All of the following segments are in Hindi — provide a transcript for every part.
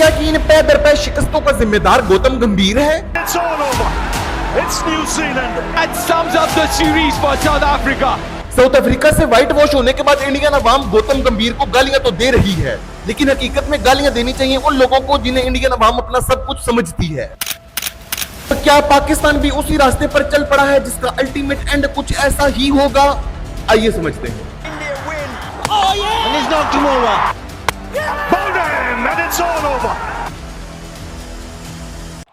क्या कि इन पे दर पे शिकस्तों का जिम्मेदार गौतम गंभीर है? It's all over. It's New Zealand. And sums up the series for South Africa. South Africa से व्हाइट वॉश होने के बाद इंडियन अवाम गौतम गंभीर को गालियां तो दे रही है, लेकिन हकीकत में गालियां देनी चाहिए उन लोगों को जिन्हें इंडियन अवाम अपना सब कुछ समझती है। तो क्या पाकिस्तान भी उसी रास्ते पर चल पड़ा है जिसका अल्टीमेट एंड कुछ ऐसा ही होगा? आइए समझते हैं। Oh yeah! And he's knocked him over. Bowden, and it's all over.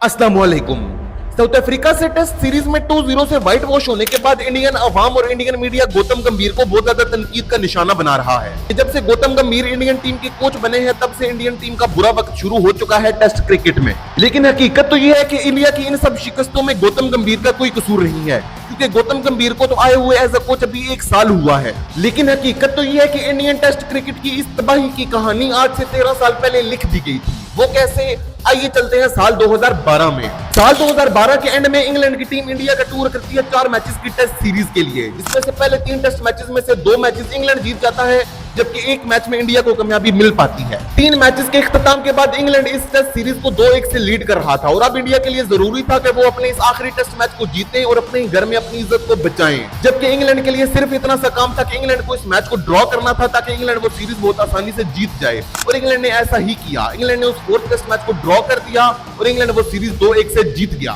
अस्सलाम वालेकुम। साउथ अफ्रीका से टेस्ट सीरीज में 2-0 से व्हाइट वॉश होने के बाद इंडियन अवाम और इंडियन मीडिया गौतम गंभीर को बहुत ज्यादा तनकीद का निशाना बना रहा है। जब से गौतम गंभीर इंडियन टीम के कोच बने हैं तब से इंडियन टीम का बुरा वक्त शुरू हो चुका है टेस्ट क्रिकेट में। लेकिन हकीकत तो यह है कि इंडिया की इन सब शिकस्तों में गौतम गंभीर का कोई कसूर नहीं है, क्योंकि गौतम गंभीर को तो आए हुए एज अ कोच अभी 1 साल हुआ है। लेकिन हकीकत तो यह है कि इंडियन टेस्ट क्रिकेट की इस तबाही की कहानी आज से 13 साल पहले लिख दी गई थी। वो कैसे? आइए चलते हैं साल 2012 में। साल 2012 के एंड में इंग्लैंड की टीम इंडिया का टूर करती है 4 मैचेस की टेस्ट सीरीज के लिए, जिसमें से पहले 3 टेस्ट मैचेस में से 2 मैचेस इंग्लैंड जीत जाता है, जबकि 1 मैच में इंडिया को कामयाबी मिल पाती है। 3 मैचेस के इख्तिताम के बाद इंग्लैंड इस टेस्ट सीरीज को 2-1 से लीड कर रहा था और अब इंडिया के लिए जरूरी था कि वो अपने इस आखिरी टेस्ट मैच को जीतें और अपने ही घर में अपनी इज्जत को बचाएं। जबकि इंग्लैंड के लिए सिर्फ इतना सा काम था कि इंग्लैंड को इस मैच को ड्रॉ करना था ताकि इंग्लैंड वो सीरीज बहुत आसानी से जीत जाए, और इंग्लैंड ने ऐसा ही किया। इंग्लैंड ने उस 4th टेस्ट मैच को ड्रॉ कर दिया और इंग्लैंड वो सीरीज 2-1 से जीत गया।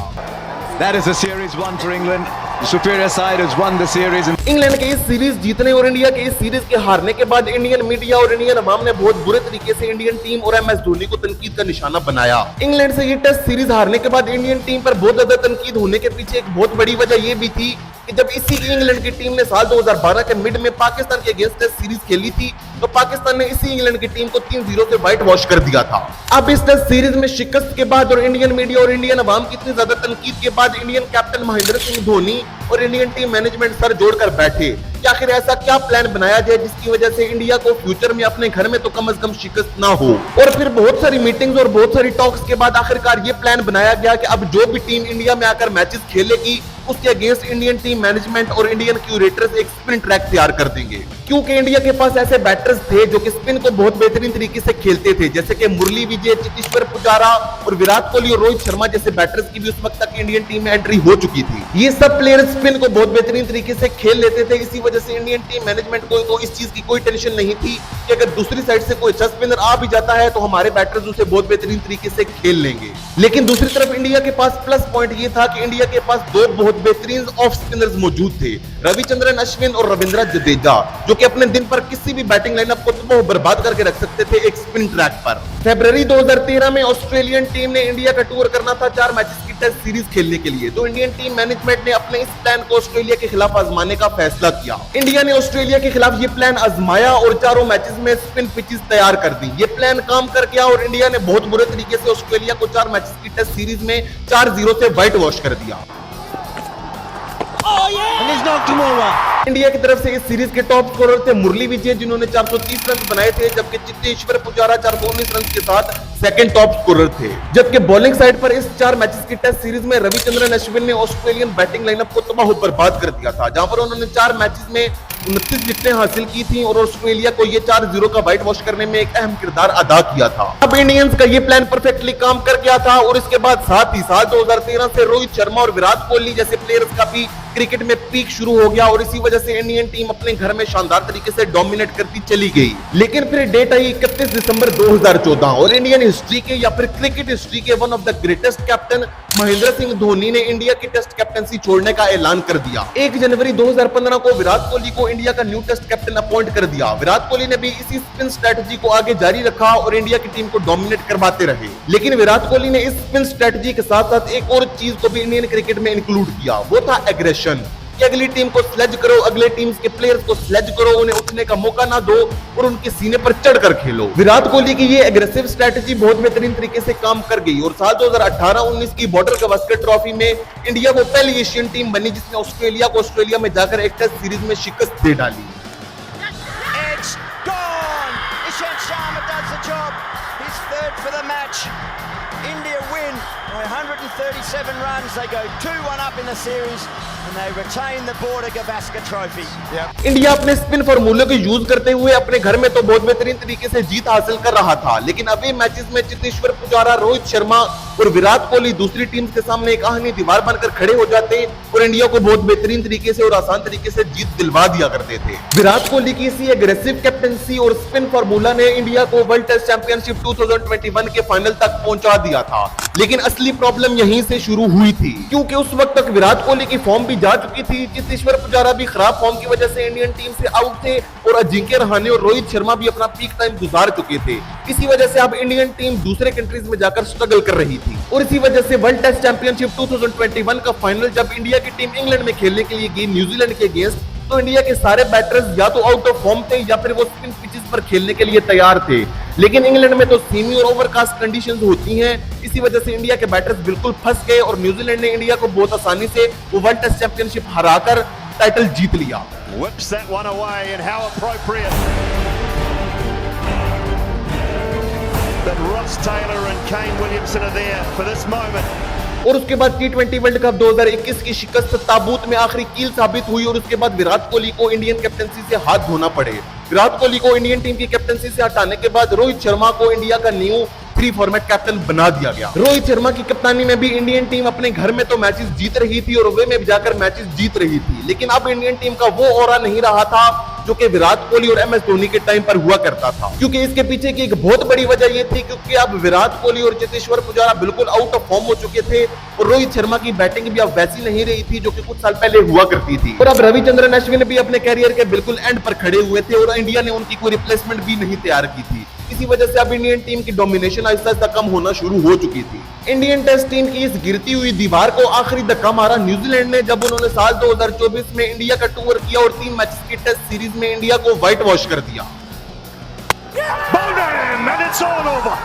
That is a series won for England. The superior side has won the series. England के इस सीरीज जीतने और इंडिया के इस सीरीज के हारने के बाद इंडियन मीडिया और इंडियन अवाम ने बहुत बुरे तरीके से इंडियन टीम और MS धोनी को तनकीद का निशाना बनाया। इंग्लैंड से ये टेस्ट सीरीज हारने के बाद इंडियन टीम पर बहुत ज्यादा तनकीद होने के पीछे एक बहुत बड़ी वजह ये भी थी कि जब इसी इंग्लैंड की टीम ने साल 2012 के मिड में पाकिस्तान के अगेंस्ट टेस्ट सीरीज खेली थी, तो पाकिस्तान ने इसी इंग्लैंड की टीम को 3-0 से व्हाइट वॉश कर दिया था। अब इस टेस्ट सीरीज में शिकस्त के बाद और इंडियन मीडिया और इंडियन अवाम की इतनी ज्यादा तनकीद के बाद इंडियन कैप्टन महेंद्र सिंह धोनी और इंडियन टीम मैनेजमेंट सर जोड़कर बैठे कि आखिर ऐसा क्या प्लान बनाया जाए जिसकी वजह से इंडिया को फ्यूचर में अपने घर में तो कम से कम शिकस्त ना हो। और फिर बहुत सारी मीटिंग्स और बहुत सारी टॉक्स के बाद आखिरकार ये प्लान बनाया गया कि अब जो भी टीम इंडिया में आकर मैचेस खेलेगी उसके अगेंस्ट इंडियन टीम मैनेजमेंट और इंडियन क्यूरेटर्स एक स्पिन ट्रैक तैयार कर देंगे, क्योंकि इंडिया के पास ऐसे बैटर्स थे जो कि स्पिन को बहुत बेहतरीन तरीके से खेलते थे, जैसे कि मुरली विजय, चेतेश्वर पुजारा और विराट कोहली और रोहित शर्मा जैसे बैटर्स की भी उस वक्त तक इंडियन टीम में एंट्री हो चुकी थी। ये सब प्लेयर्स स्पिन को बहुत बेहतरीन तरीके से खेल लेते थे। इसी वजह से इंडियन टीम मैनेजमेंट को तो इस चीज की कोई टेंशन नहीं थी कि अगर दूसरी साइड से कोई अच्छा स्पिनर आ भी जाता है तो हमारे बैटर्स उसे बहुत बेहतरीन तरीके से खेल लेंगे। लेकिन दूसरी तरफ इंडिया के पास प्लस पॉइंट ये था कि इंडिया के पास 2 बहुत बेहतरीन ऑफ स्पिनर्स मौजूद थे, रविचंद्रन अश्विन और रविंद्र जडेजा, जो कि अपने दिन पर किसी भी बैटिंग लाइनअप को तो बर्बाद करके रख सकते थे एक स्पिन ट्रैक पर। फरवरी 2013 में ऑस्ट्रेलियन टीम ने इंडिया का टूर करना था 4 मैचेस की टेस्ट सीरीज खेलने के लिए, तो इंडियन टीम मैनेजमेंट ने अपने इस प्लान को ऑस्ट्रेलिया के खिलाफ आजमाने का फैसला किया। इंडिया ने ऑस्ट्रेलिया के खिलाफ ये प्लान आजमाया और चारों मैचेस में स्पिन पिचेस तैयार कर दी। ये प्लान काम कर गया और इंडिया ने बहुत बुरे तरीके से ऑस्ट्रेलिया को 4 मैचेस की टेस्ट सीरीज में 4-0 से व्हाइट वॉश कर दिया। Oh yeah! And he's knocked him over. India की तरफ से इस सीरीज के टॉप स्कोरर थे मुरली विजय, जिन्होंने 430 रन बनाए थे, जबकि चेतेश्वर पुजारा 419 रन के साथ सेकंड टॉप स्कोरर थे। जबकि बॉलिंग साइड पर इस 4 मैचेस की टेस्ट सीरीज में रविचंद्रन अश्विन ने ऑस्ट्रेलियन बैटिंग लाइनअप को तबाह बर्बाद कर दिया था, जहां पर उन्होंने 4 मैचेस में 29 विकेटें हासिल की थी और ऑस्ट्रेलिया को ये 4-0 का व्हाइट वॉश करने में एक अहम किरदार अदा किया था। अब इंडियंस का ये प्लान परफेक्टली काम कर गया था और इसके बाद साथ ही साल 2013 से रोहित शर्मा और विराट कोहली जैसे प्लेयर्स का भी क्रिकेट में पीक शुरू हो गया और इसी वजह से इंडियन टीम अपने घर में शानदार तरीके से डोमिनेट करती चली गई। लेकिन फिर डेट आई 31 दिसंबर 2014 और इंडियन हिस्ट्री के या फिर क्रिकेट हिस्ट्री के one of the greatest captain Mahendra Singh Dhoni ने इंडिया की टेस्ट कैप्टनसी छोड़ने का ऐलान कर दिया। 1 जनवरी 2015 को विराट कोहली को इंडिया का न्यू टेस्ट कैप्टन अपॉइंट कर दिया। विराट कोहली ने भी इसी स्पिन स्ट्रेटजी को आगे जारी रखा और इंडिया की टीम को डोमिनेट करवाते रहे। लेकिन विराट कोहली ने इस स्पिन स्ट्रेटजी के साथ साथ एक और चीज को भी इंडियन क्रिकेट में इंक्लूड किया, वो था एग्रेशन। कि अगली टीम को स्लेज करो, अगले टीम्स के प्लेयर्स को स्लेज करो, उन्हें उठने का मौका ना दो और उनके सीने पर चढ़कर खेलो। विराट कोहली की ये एग्रेसिव स्ट्रेटजी बहुत बेहतरीन तरीके से काम कर गई और साल 2018-19 की बॉर्डर गावस्कर ट्रॉफी में इंडिया वो पहली एशियन टीम बनी जिसने ऑस्ट्रेलिया को ऑस्ट्रेलिया में जाकर एक टेस्ट सीरीज में शिकस्त दे डाली। It's gone. Ishant Sharma does the job. His third for the match. India win by 137 runs. They go 2-1 up in the series and they retain the Border Gavaskar Trophy. India अपने स्पिन फॉर्मूले को यूज करते हुए अपने घर में तो बहुत बेहतरीन तरीके से जीत हासिल कर रहा था, लेकिन अभी मैचेस में चेतेश्वर पुजारा, रोहित शर्मा और विराट कोहली दूसरी टीम के सामने एक आहनी दीवार बनकर खड़े हो जाते और इंडिया को बहुत बेहतरीन तरीके से और आसान तरीके से जीत दिलवा दिया करते थे। विराट कोहली की इसी एग्रेसिव कैप्टनसी और स्पिन फॉर्मूला ने इंडिया को वर्ल्ड टेस्ट चैंपियनशिप 2021 के फाइनल तक पहुंचा दिया था, लेकिन असली प्रॉब्लम यहीं से शुरू हुई थी, क्योंकि उस वक्त तक विराट कोहली की फॉर्म भी जा चुकी थी, चेतेश्वर पुजारा भी खराब फॉर्म की वजह से इंडियन टीम से आउट थे और अजिंक्य रहाणे और रोहित शर्मा भी अपना पीक टाइम गुजार चुके थे। इसी वजह से अब इंडियन टीम दूसरे कंट्रीज में जाकर स्ट्रगल कर रही थी और इसी वजह से वर्ल्ड टेस्ट चैंपियनशिप 2021 का फाइनल जब इंडिया की टीम इंग्लैंड में खेलने के लिए गई न्यूजीलैंड के अगेंस्ट, तो इंडिया के सारे बैटर्स या तो आउट ऑफ फॉर्म थे या फिर वो स्पिन पिचेस पर खेलने के लिए तैयार थे, लेकिन इंग्लैंड में तो सेमी और ओवरकास्ट कंडीशंस होती हैं। इसी वजह से इंडिया के बैटर्स बिल्कुल फंस गए और न्यूजीलैंड ने इंडिया को बहुत आसानी से वो वर्ल्ड टेस्ट चैंपियनशिप हराकर टाइटल जीत लिया। Whips that one away, and how appropriate that Ross Taylor and Kane Williamson are there for this moment. और उसके बाद T20 वर्ल्ड कप 2021 की शिकस्त ताबूत में आखिरी कील साबित हुई और उसके बाद विराट कोहली को इंडियन कैप्टनसी से हाथ धोना पड़े। विराट कोहली को इंडियन टीम की कैप्टनसी से हटाने के बाद रोहित शर्मा को इंडिया का न्यू 3 फॉर्मेट कैप्टन बना दिया गया। रोहित शर्मा की कप्तानी में भी इंडियन टीम अपने घर में तो मैचेस जीत रही थी और वे में जाकर मैचेस जीत रही थी, लेकिन अब इंडियन टीम का वो ऑरा नहीं रहा था जो कि विराट कोहली और MS धोनी के टाइम पर हुआ करता था, क्योंकि इसके पीछे की एक बहुत बड़ी वजह ये थी क्योंकि अब विराट कोहली और चेतेश्वर पुजारा बिल्कुल आउट ऑफ फॉर्म हो चुके थे और रोहित शर्मा की बैटिंग भी अब वैसी नहीं रही थी जो कि कुछ साल पहले हुआ करती थी और अब रविचंद्रन अश्विन भी अपने कैरियर के बिल्कुल एंड पर खड़े हुए थे और इंडिया ने उनकी कोई रिप्लेसमेंट भी नहीं तैयार की थी। इसी वजह से अब इंडियन टीम की डोमिनेशन आहिस्ता आहिस्ता कम होना शुरू हो चुकी थी। इंडियन टेस्ट टीम की इस गिरती हुई दीवार को आखिरी धक्का मारा न्यूजीलैंड ने जब उन्होंने साल 2024 में इंडिया का टूर किया और 3 मैचेस की टेस्ट सीरीज में इंडिया को व्हाइट वॉश कर दिया। Bowden, and it's all over.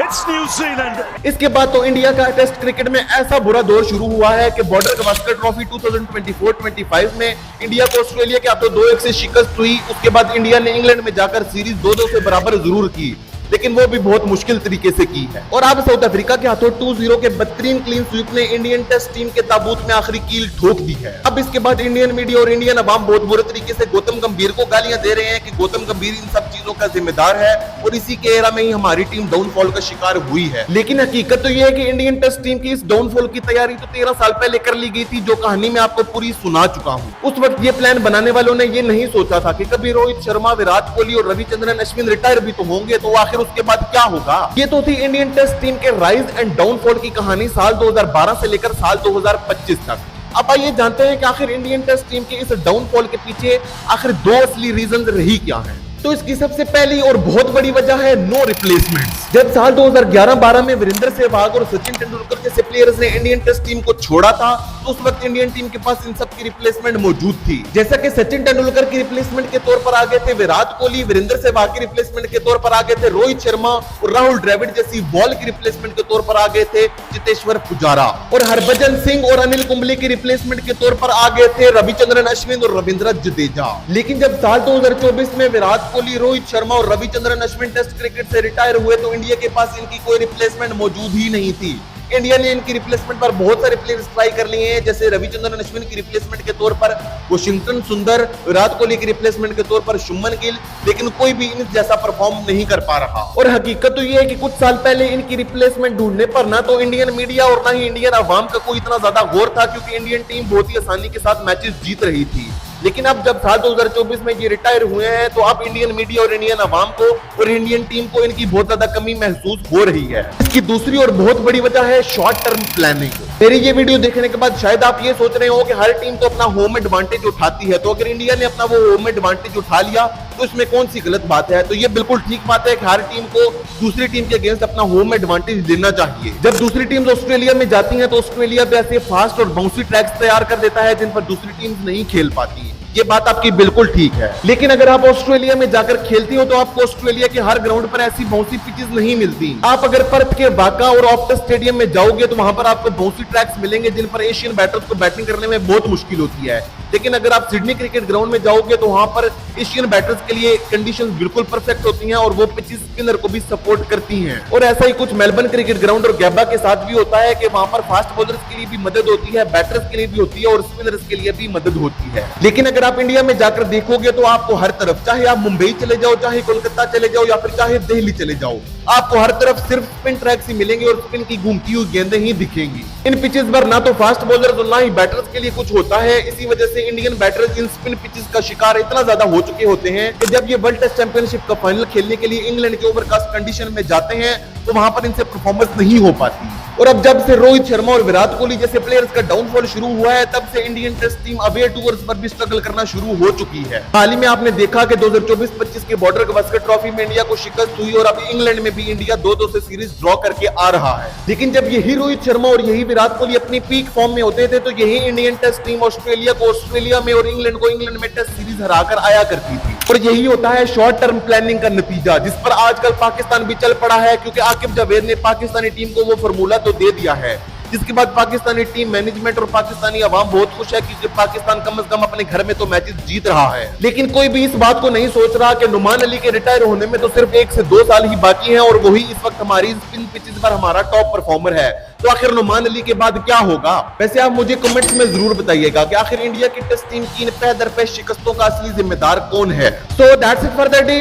It's New Zealand. इसके बाद तो इंडिया का टेस्ट क्रिकेट में ऐसा बुरा दौर शुरू हुआ है कि बॉर्डर गवास्कर ट्रॉफी 2024-25 में इंडिया को ऑस्ट्रेलिया के हाथों 2-1 से शिकस्त हुई। उसके बाद इंडिया ने इंग्लैंड में जाकर सीरीज 2-2 से बराबर जरूर की, लेकिन वो भी बहुत मुश्किल तरीके से की है और अब साउथ अफ्रीका के हाथों 2-0 के बेहतरीन क्लीन स्वीप ने इंडियन टेस्ट टीम के ताबूत में आखिरी कील ठोक दी है। अब इसके बाद इंडियन मीडिया और इंडियन अवाम बहुत बुरे तरीके से गौतम गंभीर को गालियां दे रहे हैं कि गौतम गंभीर इन सब चीजों का जिम्मेदार है और इसी के एरा में ही हमारी टीम डाउनफॉल का शिकार हुई है। लेकिन हकीकत तो यह है कि इंडियन टेस्ट टीम की इस डाउनफॉल की तैयारी तो 13 साल पहले कर ली गई थी, जो कहानी मैं आपको पूरी सुना चुका हूँ। उस वक्त ये प्लान बनाने वालों ने ये नहीं सोचा था कि कभी रोहित शर्मा, विराट कोहली और रविचंद्रन अश्विन रिटायर भी तो होंगे, तो आखिर उसके बाद क्या होगा। ये तो थी इंडियन टेस्ट टीम के राइज एंड डाउनफॉल की कहानी साल 2012 से लेकर साल 2025 तक। अब आइए जानते हैं कि आखिर इंडियन टेस्ट टीम के इस डाउनफॉल के पीछे आखिर 2 असली रीजन रही क्या है। तो इसकी सबसे पहली और बहुत बड़ी वजह है नो रिप्लेसमेंट्स। जब साल 2011-12 में वीरेंद्र सहवाग और सचिन तेंदुलकर जैसे प्लेयर्स ने इंडियन टेस्ट टीम को छोड़ा था, तो उस वक्त इंडियन टीम के पास इन सब की रिप्लेसमेंट मौजूद थी। जैसा कि सचिन तेंदुलकर की रिप्लेसमेंट के तौर पर आगे थे विराट कोहली, वीरेंद्र सहवाग की रिप्लेसमेंट के तौर पर आगे थे रोहित शर्मा और राहुल द्रविड़ जैसी बॉल की रिप्लेसमेंट के तौर पर आगे थे चेतेश्वर पुजारा और हरभजन सिंह और अनिल कुंबले की रिप्लेसमेंट के तौर पर आगे थे रविचंद्रन अश्विन और रविंद्र जडेजा। लेकिन जब साल 2024 में विराट कोहली, रोहित शर्मा और रविचंद्रन अश्विन टेस्ट क्रिकेट से रिटायर हुए, तो इंडिया के पास इनकी कोई रिप्लेसमेंट मौजूद ही नहीं थी। इंडिया ने इनकी रिप्लेसमेंट पर बहुत सारे प्लेयर्स ट्राई कर लिए हैं, जैसे रविचंद्रन अश्विन की रिप्लेसमेंट के तौर पर वॉशिंगटन सुंदर, विराट कोहली की रिप्लेसमेंट के तौर पर शुभमन गिल, लेकिन कोई भी इन जैसा परफॉर्म नहीं कर पा रहा। और हकीकत तो ये है कि कुछ साल पहले इनकी रिप्लेसमेंट ढूंढने पर ना तो इंडियन मीडिया और ना ही इंडियन अवाम का कोई इतना ज्यादा गौर था, क्योंकि इंडियन टीम बहुत ही आसानी के साथ मैचेस जीत रही थी। लेकिन अब जब साल 2024 में ये रिटायर हुए हैं, तो अब इंडियन मीडिया और इंडियन अवाम को और इंडियन टीम को इनकी बहुत ज्यादा कमी महसूस हो रही है। इसकी दूसरी और बहुत बड़ी वजह है शॉर्ट टर्म प्लानिंग। मेरी ये वीडियो देखने के बाद शायद आप ये सोच रहे हो कि हर टीम तो अपना होम एडवांटेज उठाती है, तो अगर इंडिया ने अपना वो होम एडवांटेज उठा लिया तो इसमें कौन सी गलत बात है। तो ये बिल्कुल ठीक बात है कि हर टीम को दूसरी टीम के अगेंस्ट अपना होम एडवांटेज लेना चाहिए। जब दूसरी टीम ऑस्ट्रेलिया में जाती है, तो ऑस्ट्रेलिया भी ऐसे फास्ट और बाउंसी ट्रैक्स तैयार कर देता है जिन पर दूसरी टीम नहीं खेल पाती। ये बात आपकी बिल्कुल ठीक है, लेकिन अगर आप ऑस्ट्रेलिया में जाकर खेलती हो तो आपको ऑस्ट्रेलिया के हर ग्राउंड पर ऐसी बाउंसी पिचेस नहीं मिलती। आप अगर पर्थ के वाका और ऑप्टस स्टेडियम में जाओगे तो वहां पर आपको बाउंसी ट्रैक्स मिलेंगे जिन पर एशियन बैटर्स को बैटिंग करने में बहुत मुश्किल होती है। लेकिन अगर आप सिडनी क्रिकेट ग्राउंड में जाओगे तो वहां पर एशियन बैटर्स के लिए कंडीशंस बिल्कुल परफेक्ट होती हैं और वो पिचेस स्पिनर को भी सपोर्ट करती हैं। और ऐसा ही कुछ मेलबर्न क्रिकेट ग्राउंड और गैबा के साथ भी होता है कि वहां पर फास्ट बॉलर्स के लिए भी मदद होती है, बैटर्स के लिए भी होती है और स्पिनर्स के लिए भी मदद होती है। लेकिन अगर आप इंडिया में जाकर देखोगे तो आपको हर तरफ, चाहे आप मुंबई चले जाओ, चाहे कोलकाता चले जाओ या फिर चाहे दिल्ली चले जाओ, आपको हर तरफ सिर्फ स्पिन ट्रैक्स ही मिलेंगे और स्पिन की घूमती हुई गेंदें ही दिखेंगी। इन पिचेस पर ना तो फास्ट बॉलर्स और ना ही बैटर्स के लिए कुछ होता है। इसी वजह से इंडियन बैटर्स इन स्पिन पिचेस का शिकार इतना ज्यादा हो चुके होते हैं कि जब ये वर्ल्ड टेस्ट चैंपियनशिप का फाइनल खेलने के लिए इंग्लैंड के ओवरकास्ट कंडीशन में जाते हैं तो वहां पर इनसे परफॉर्मेंस नहीं हो पाती। और अब जब से रोहित शर्मा और विराट कोहली जैसे प्लेयर्स का डाउनफॉल शुरू हुआ है तब से Indian test team away tours पर भी स्ट्रगल करना शुरू हो चुकी है। हाल ही में आपने देखा कि 2024-25 के बॉर्डर गवास्कर ट्रॉफी में इंडिया को शिकस्त हुई और अब इंग्लैंड में भी इंडिया 2-2 से सीरीज ड्रॉ करके आ रहा है। लेकिन जब यही रोहित शर्मा और यही विराट कोहली अपनी पीक फॉर्म में होते थे तो यही इंडियन टेस्ट टीम ऑस्ट्रेलिया को ऑस्ट्रेलिया में और इंग्लैंड को इंग्लैंड में टेस्ट सीरीज हराकर आया करती थी। और यही होता है शॉर्ट टर्म प्लानिंग का नतीजा, जिस पर आजकल पाकिस्तान भी चल पड़ा है, क्योंकि आकिब जावेद ने पाकिस्तानी टीम को वो फॉर्मूला तो दे दिया है जिसके बाद पाकिस्तानी टीम मैनेजमेंट और पाकिस्तानी अवाम बहुत खुश है क्योंकि पाकिस्तान कम से कम अपने घर में तो मैचेस जीत रहा है। लेकिन कोई भी इस बात को नहीं सोच रहा कि नुमान अली के रिटायर होने में तो सिर्फ 1 से 2 साल ही बाकी हैं और वही इस वक्त हमारी स्पिन पिचेस पर हमारा टॉप परफॉर्मर है। तो आखिर नुमान अली के बाद क्या होगा? वैसे आप मुझे कमेंट्स में जरूर बताइएगा कि आखिर इंडिया की टेस्ट टीम की इन पे दर पे शिकस्तों का असली जिम्मेदार कौन है। So that's it for the day.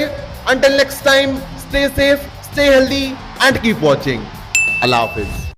Until next time, stay safe, stay healthy and keep watching. Allah Hafiz.